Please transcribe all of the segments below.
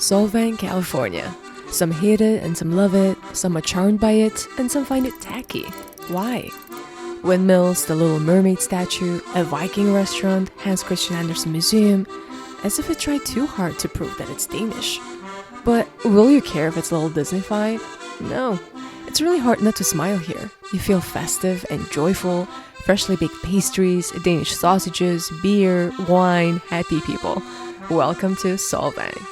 Solvang, California. Some hate it and some love it, some are charmed by it, and some find it tacky. Why? Windmills, the Little Mermaid statue, a Viking restaurant, Hans Christian Andersen Museum, as if it tried too hard to prove that it's Danish. But will you care if it's a little Disney-fied? No. It's really hard not to smile here. You feel festive and joyful, freshly baked pastries, Danish sausages, beer, wine, happy people. Welcome to Solvang.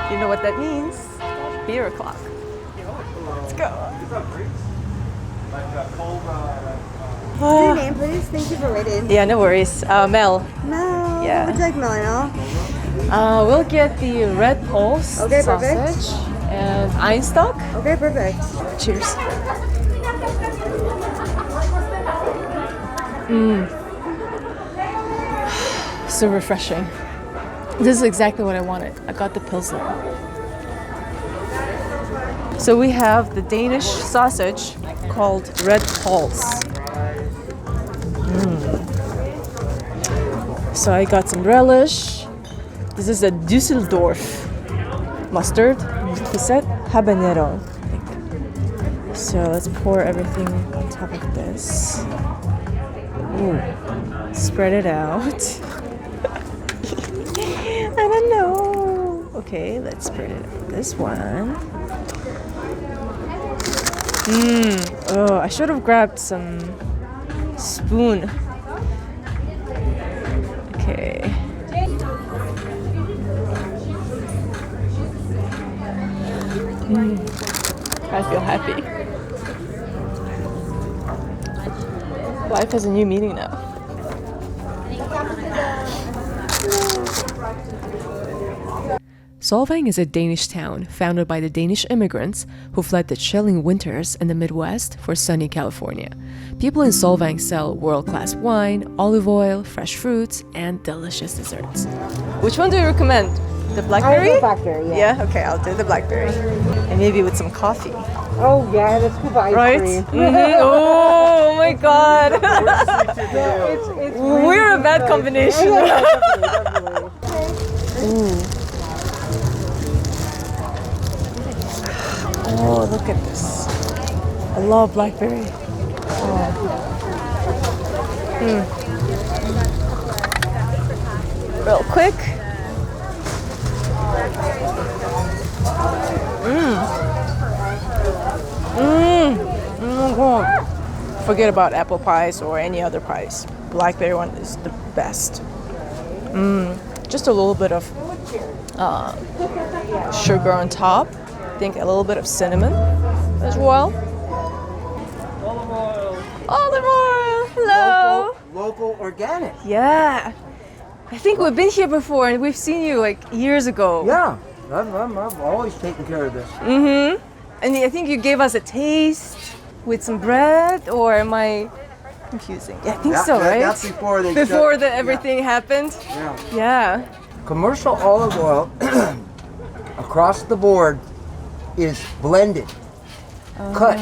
You know what that means? Beer o'clock. Let's go. What's your name, please? Thank you for waiting. Yeah, no worries. Mel. Mel. Yeah. Would you like Melano? We'll get the red pulse Okay, sausage perfect. and Einstock. Okay, perfect. Cheers. So refreshing. This is exactly what I wanted. I got the Pilsner. So we have the Danish sausage called Red Pulse. So I got some relish. This is a Düsseldorf mustard. He said habanero, I think. So let's pour everything on top of this. Ooh. Spread it out. I don't know. Okay, let's spread it out. This one. Oh, I should have grabbed some spoon. Okay. I feel happy. Life has a new meaning now. Solvang is a Danish town founded by the Danish immigrants who fled the chilling winters in the Midwest for sunny California. People in Solvang sell world-class wine, olive oil, fresh fruits, and delicious desserts. Which one do you recommend? The blackberry? I like blackberry, yeah. Yeah, okay, I'll do the blackberry. And maybe with some coffee. Oh, yeah, that's good ice Right? cream. Oh my god. It's We're a bad combination. Definitely. Oh, look at this. I love blackberry. Real quick. Oh my god. Forget about apple pies or any other pies. Blackberry one is the best. Just a little bit of sugar on top. I think a little bit of cinnamon as well. Olive oil. Olive oil. Hello. Local organic. Yeah. I think we've been here before and we've seen you like years ago. Yeah, I've always taken care of this. And I think you gave us a taste with some bread, or am I confusing? Yeah, I think so, right? That's before they Before everything happened? Yeah. Yeah. Commercial olive oil across the board is blended, cut.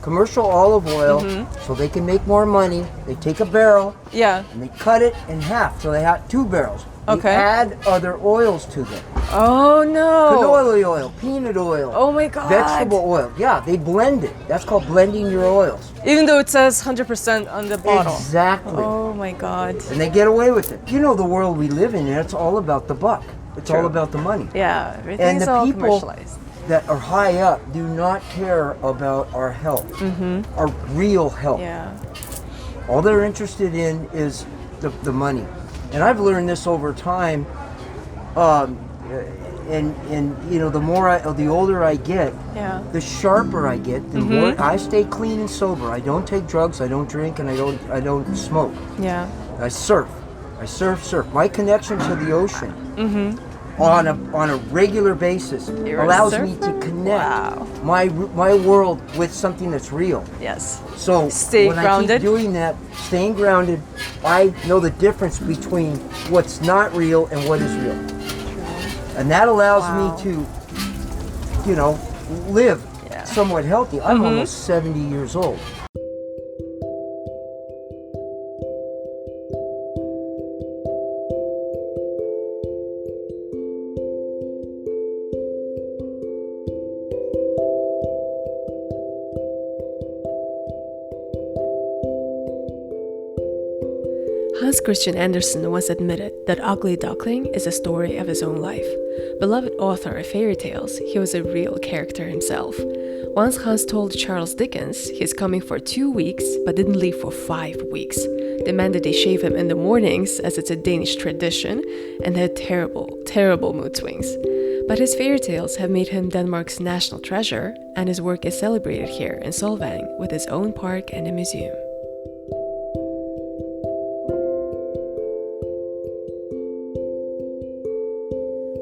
Commercial olive oil, so they can make more money. They take a barrel Yeah. and they cut it in half, so they have 2 barrels. They Okay. add other oils to them. Oh no. Canola oil, peanut oil, Oh my god. vegetable oil. Yeah, they blend it. That's called blending your oils. Even though it says 100% on the bottle. Exactly. Oh my god. And they get away with it. You know the world we live in, it's all about the buck. It's all True. about the money. Yeah, everything's the all people- commercialized. That are high up do not care about our health, our real health. Yeah. All they're interested in is the money. And I've learned this over time. And you know, the older I get, Yeah. the sharper I get. The more I stay clean and sober. I don't take drugs. I don't drink, and I don't smoke. Yeah. I surf. I surf. My connection to the ocean on a regular basis You're a allows me surfer? to connect Wow. my world with something that's real. Yes. So Stay when I grounded. keep doing that, staying grounded, I know the difference between what's not real and what is real. And that allows me to, live somewhat healthy. I'm almost 70 years old. Hans Christian Andersen once admitted that Ugly Duckling is a story of his own life. Beloved author of fairy tales, he was a real character himself. Once Hans told Charles Dickens he's coming for 2 weeks, but didn't leave for 5 weeks. Demanded they shave him in the mornings, as it's a Danish tradition, and had terrible, terrible mood swings. But his fairy tales have made him Denmark's national treasure, and his work is celebrated here in Solvang with his own park and a museum.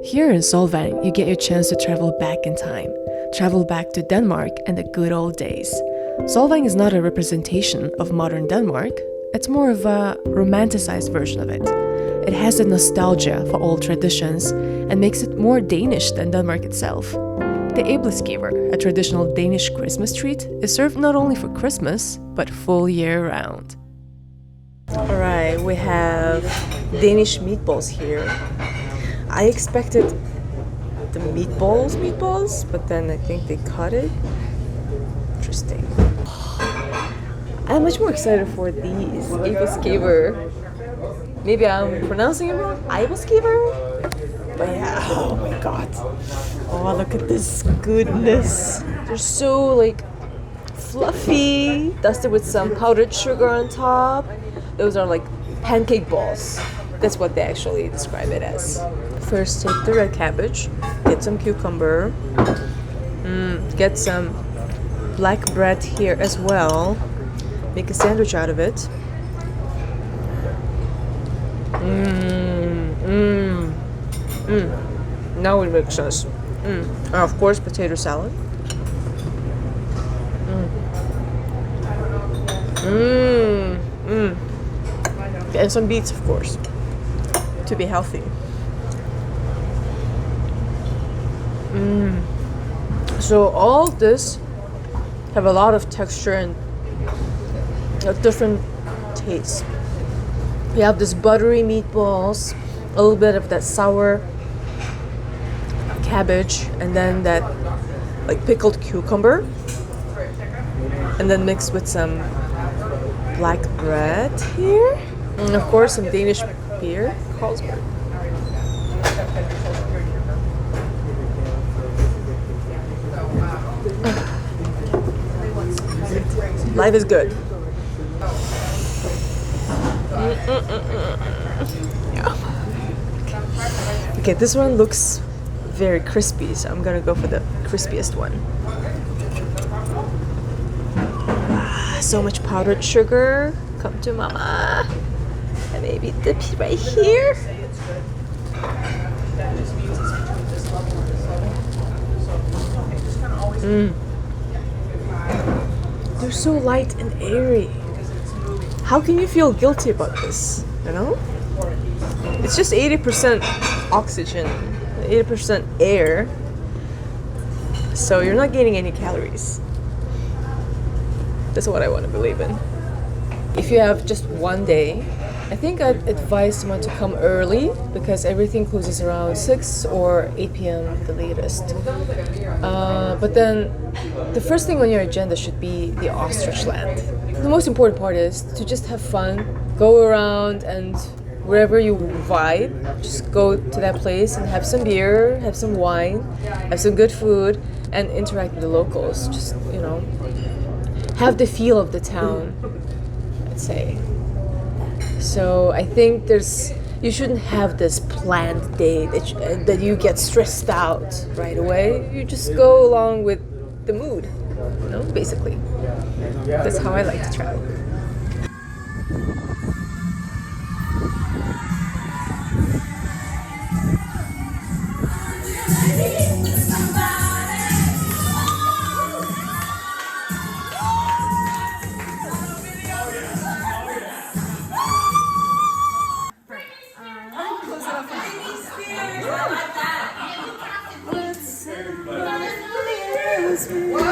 Here in Solvang, you get your chance to travel back in time. Travel back to Denmark and the good old days. Solvang is not a representation of modern Denmark. It's more of a romanticized version of it. It has a nostalgia for old traditions and makes it more Danish than Denmark itself. The æbleskiver, a traditional Danish Christmas treat, is served not only for Christmas, but full year round. Alright, we have Danish meatballs here. I expected the meatballs, but then I think they cut it. Interesting. I'm much more excited for these. Æbleskiver. Maybe I'm pronouncing it wrong. Æbleskiver? But yeah, oh my god. Oh, look at this goodness. They're so fluffy, dusted with some powdered sugar on top. Those are like pancake balls. That's what they actually describe it as. First, take the red cabbage, get some cucumber, get some black bread here as well. Make a sandwich out of it. Now it makes sense. And of course, potato salad. And some beets, of course, to be healthy. So all of this have a lot of texture and a different taste. You have this buttery meatballs, a little bit of that sour cabbage, and then that pickled cucumber, and then mixed with some black bread here, and of course some Danish beer, Carlsberg. Life is good. Yeah. Okay, this one looks very crispy, so I'm gonna go for the crispiest one. So much powdered sugar. Come to mama. And maybe dip right here. They're so light and airy. How can you feel guilty about this? It's just 80% oxygen, 80% air. So you're not gaining any calories. That's what I want to believe in. If you have just one day, I think I'd advise someone to come early because everything closes around 6 or 8 p.m. the latest. But then the first thing on your agenda should be the ostrich land. The most important part is to just have fun, go around, and wherever you vibe, just go to that place and have some beer, have some wine, have some good food, and interact with the locals. Just, have the feel of the town, I'd say. So I think you shouldn't have this planned day that you get stressed out right away. You just go along with the mood, basically. That's how I like to travel. Christmas.